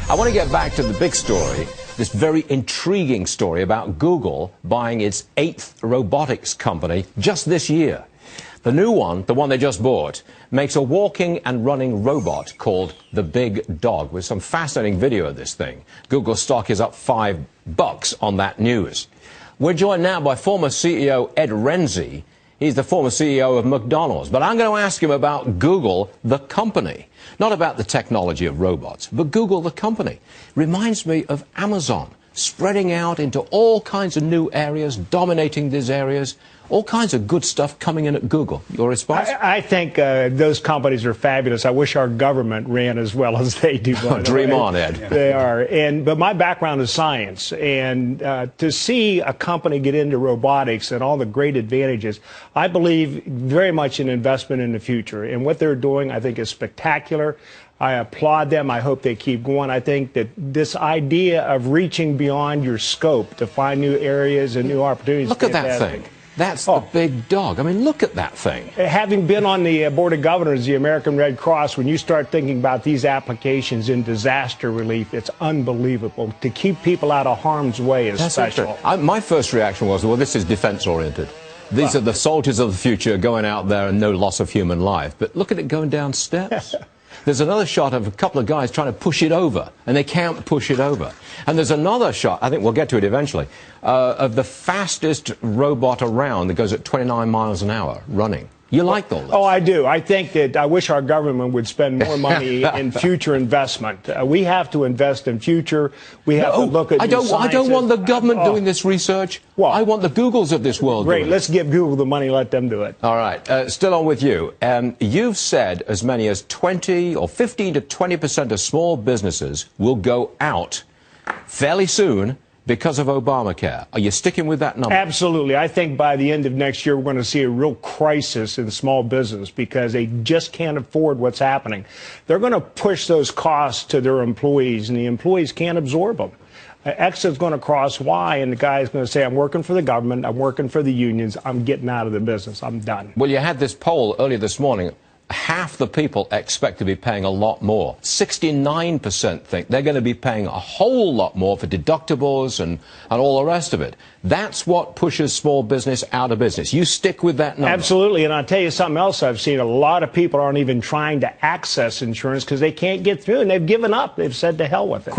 I want to get back to the big story, this very intriguing story about Google buying its 8th robotics company just this year. The new one, the one they just bought, makes a walking and running robot called the Big Dog, with some fascinating video of this thing. Google stock is up $5 on that news. We're joined now by former CEO Ed Rensi. He's the former CEO of McDonald's. But I'm going to ask him about Google, the company. Not about the technology of robots, but Google, the company. Reminds me of Amazon, spreading out into all kinds of new areas, dominating these areas. All kinds of good stuff coming in at Google. Your response? I think those companies are fabulous. I wish our government ran as well as they do. Dream on, Ed. They are. But my background is science. And to see a company get into robotics and all the great advantages, I believe very much in investment in the future. And what they're doing, I think, is spectacular. I applaud them. I hope they keep going. I think that this idea of reaching beyond your scope to find new areas and new opportunities. Look at that thing. That's the Big Dog. I mean, look at that thing. Having been on the Board of Governors, the American Red Cross, when you start thinking about these applications in disaster relief, it's unbelievable. To keep people out of harm's way is special. My first reaction was, well, this is defense-oriented. These are the soldiers of the future going out there and no loss of human life. But look at it going down steps. There's another shot of a couple of guys trying to push it over, and they can't push it over. And there's another shot, I think we'll get to it eventually, of the fastest robot around that goes at 29 miles an hour running. You like all this? Oh, I do. I think that I wish our government would spend more money in future investment. We have to invest in future. We have to look at I don't want the government doing this research. Well, I want the Googles of this world doing it. Great. Let's give Google the money. Let them do it. All right. Still on with you. You've said as many as 20 or 15 to 20% of small businesses will go out fairly soon because of ObamaCare. Are you sticking with that number? Absolutely. I think by the end of next year, we're going to see a real crisis in small business because they just can't afford what's happening. They're going to push those costs to their employees, and the employees can't absorb them. X is going to cross Y, and the guy is going to say, I'm working for the government, I'm working for the unions, I'm getting out of the business, I'm done. Well, you had this poll earlier this morning. Half the people expect to be paying a lot more. 69% think they're going to be paying a whole lot more for deductibles and all the rest of it. That's what pushes small business out of business. You stick with that number. Absolutely. And I'll tell you something else I've seen. A lot of people aren't even trying to access insurance because they can't get through, and they've given up. They've said to hell with it.